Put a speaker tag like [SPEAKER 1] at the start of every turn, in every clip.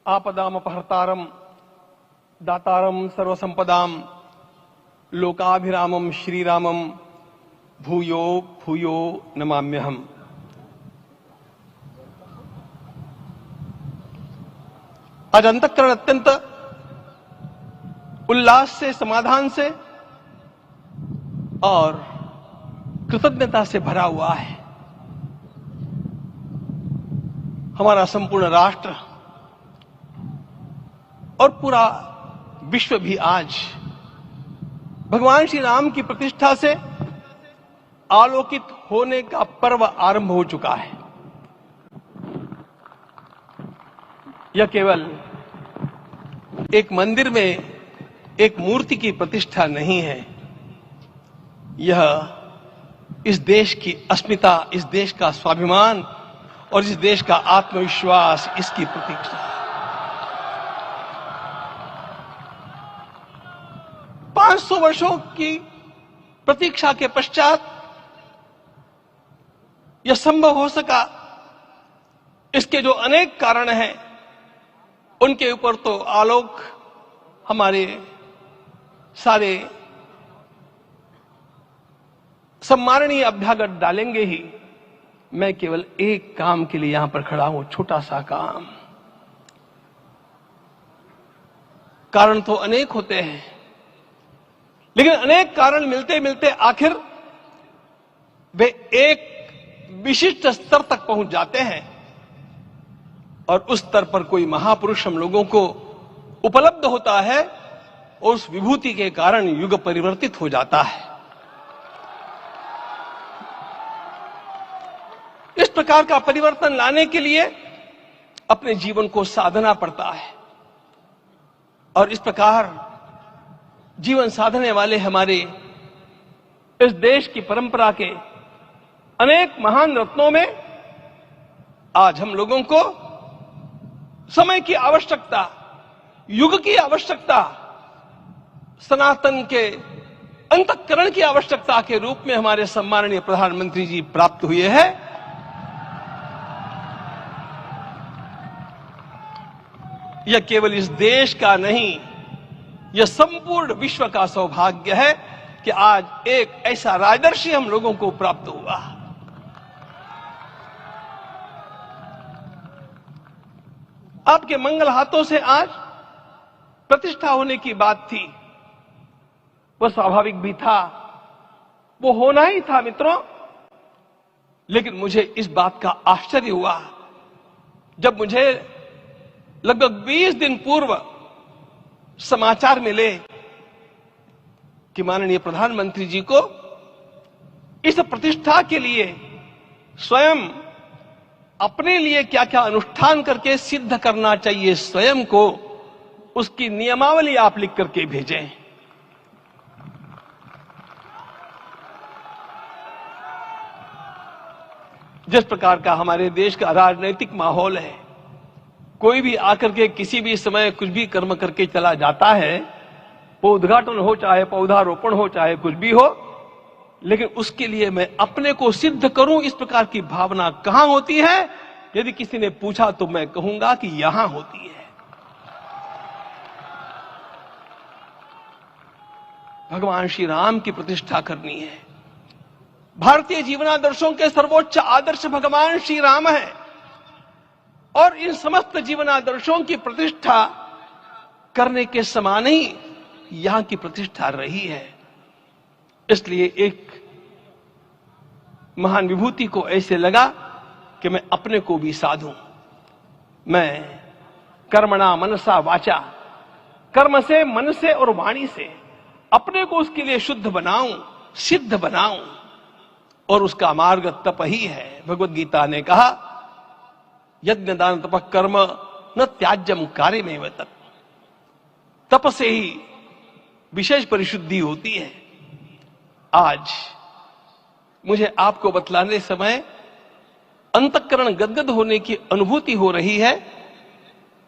[SPEAKER 1] आपदामपहर्तारम दातारम सर्वसंपदाम लोकाभिरामम श्रीरामम भूयो भूयो नमाम्यहम्। आज अंतःकरण अत्यंत उल्लास से, समाधान से और कृतज्ञता से भरा हुआ है। हमारा संपूर्ण राष्ट्र और पूरा विश्व भी आज भगवान श्री राम की प्रतिष्ठा से आलोकित होने का पर्व आरंभ हो चुका है। यह केवल एक मंदिर में एक मूर्ति की प्रतिष्ठा नहीं है, यह इस देश की अस्मिता, इस देश का स्वाभिमान और इस देश का आत्मविश्वास, इसकी प्रतीक्षा है। 500 वर्षों की प्रतीक्षा के पश्चात यह संभव हो सका। इसके जो अनेक कारण हैं, उनके ऊपर तो आलोक हमारे सारे सम्माननीय अभ्यागत डालेंगे ही। मैं केवल एक काम के लिए यहां पर खड़ा हूं, छोटा सा काम। कारण तो अनेक होते हैं, लेकिन अनेक कारण मिलते मिलते आखिर वे एक विशिष्ट स्तर तक पहुंच जाते हैं और उस स्तर पर कोई महापुरुष हम लोगों को उपलब्ध होता है और उस विभूति के कारण युग परिवर्तित हो जाता है। इस प्रकार का परिवर्तन लाने के लिए अपने जीवन को साधना पड़ता है और इस प्रकार जीवन साधने वाले हमारे इस देश की परंपरा के अनेक महान रत्नों में आज हम लोगों को समय की आवश्यकता, युग की आवश्यकता, सनातन के अंतःकरण की आवश्यकता के रूप में हमारे सम्माननीय प्रधानमंत्री जी प्राप्त हुए हैं। यह केवल इस देश का नहीं, यह संपूर्ण विश्व का सौभाग्य है कि आज एक ऐसा राजदर्शी हम लोगों को प्राप्त हुआ। आपके मंगल हाथों से आज प्रतिष्ठा होने की बात थी, वह स्वाभाविक भी था, वो होना ही था मित्रों। लेकिन मुझे इस बात का आश्चर्य हुआ जब मुझे लगभग 20 दिन पूर्व समाचार मिले कि माननीय प्रधानमंत्री जी को इस प्रतिष्ठा के लिए स्वयं अपने लिए क्या क्या अनुष्ठान करके सिद्ध करना चाहिए, स्वयं को उसकी नियमावली आप लिख करके भेजें। जिस प्रकार का हमारे देश का राजनीतिक माहौल है, कोई भी आकर के किसी भी समय कुछ भी कर्म करके चला जाता है, वो उद्घाटन हो चाहे पौधारोपण हो चाहे कुछ भी हो, लेकिन उसके लिए मैं अपने को सिद्ध करूं, इस प्रकार की भावना कहां होती है? यदि किसी ने पूछा तो मैं कहूंगा कि यहां होती है। भगवान श्री राम की प्रतिष्ठा करनी है। भारतीय जीवनादर्शों के सर्वोच्च आदर्श भगवान श्री राम है और इन समस्त जीवनादर्शों की प्रतिष्ठा करने के समान ही यहां की प्रतिष्ठा रही है। इसलिए एक महान विभूति को ऐसे लगा कि मैं अपने को भी साधूं। मैं कर्मणा मनसा वाचा, कर्म से, मन से और वाणी से अपने को उसके लिए शुद्ध बनाऊं, सिद्ध बनाऊं, और उसका मार्ग तप ही है। भगवत गीता ने कहा, यज्ञ दान तप कर्म न त्याज्यम कार्यमेव तत्। तप से ही विशेष परिशुद्धि होती है। आज मुझे आपको बतलाने समय अंतःकरण गदगद होने की अनुभूति हो रही है।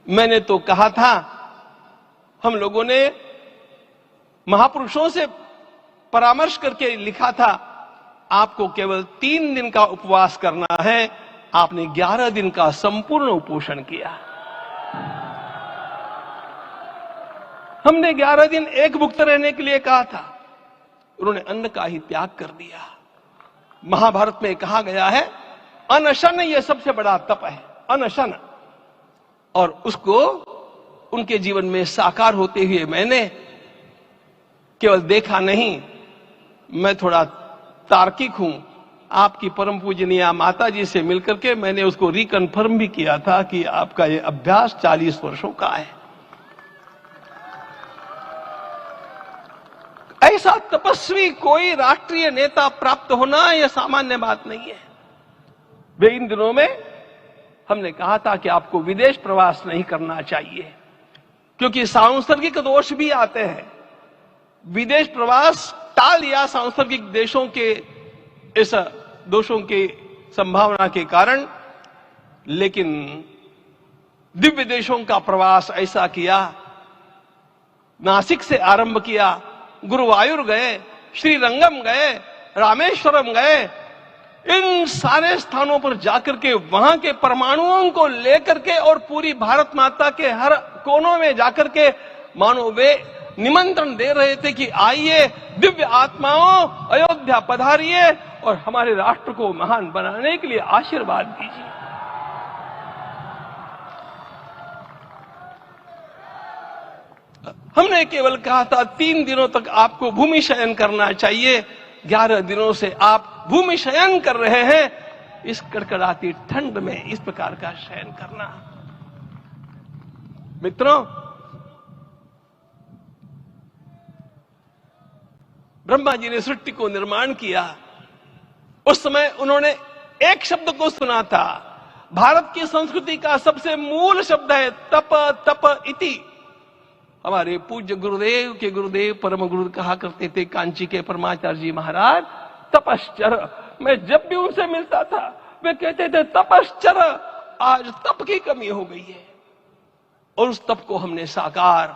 [SPEAKER 1] मैंने तो कहा था हम लोगों ने महापुरुषों से परामर्श करके लिखा था, आपको केवल 3 दिन का उपवास करना है। आपने 11 दिन का संपूर्ण उपोषण किया। हमने 11 दिन एक भुक्त रहने के लिए कहा था, उन्होंने अन्न का ही त्याग कर दिया। महाभारत में कहा गया है, अनशन यह सबसे बड़ा तप है, अनशन। और उसको उनके जीवन में साकार होते हुए मैंने केवल देखा नहीं, मैं थोड़ा तार्किक हूं। आपकी परम पूजनीय माता जी से मिलकर के मैंने उसको रिकन्फर्म भी किया था कि आपका यह अभ्यास 40 वर्षों का है। ऐसा तपस्वी कोई राष्ट्रीय नेता प्राप्त होना यह सामान्य बात नहीं है। वे इन दिनों में हमने कहा था कि आपको विदेश प्रवास नहीं करना चाहिए, क्योंकि सांसर्गिक दोष भी आते हैं। विदेश प्रवास टाल दिया सांसर्गिक देशों के इस दोषों की संभावना के कारण, लेकिन दिव्य देशों का प्रवास ऐसा किया। नासिक से आरंभ किया, गुरुवायूर गए, श्रीरंगम गए, रामेश्वरम गए। इन सारे स्थानों पर जाकर के वहां के परमाणुओं को लेकर के और पूरी भारत माता के हर कोनों में जाकर के मानो वे निमंत्रण दे रहे थे कि आइए दिव्य आत्माओं, अयोध्या पधारिए और हमारे राष्ट्र को महान बनाने के लिए आशीर्वाद दीजिए। हमने केवल कहा था 3 दिनों तक आपको भूमि शयन करना चाहिए। 11 दिनों से आप भूमि शयन कर रहे हैं। इस कड़कड़ाती ठंड में इस प्रकार का शयन करना, मित्रों, ब्रह्मा जी ने सृष्टि को निर्माण किया। उस समय उन्होंने एक शब्द को सुना था। भारत की संस्कृति का सबसे मूल शब्द है तप, तप इति। हमारे पूज्य गुरुदेव के गुरुदेव परम गुरु कहा करते थे, कांची के परमाचार्य जी महाराज, तपश्चर। मैं जब भी उनसे मिलता था वे कहते थे तपश्चर। आज तप की कमी हो गई है और उस तप को हमने साकार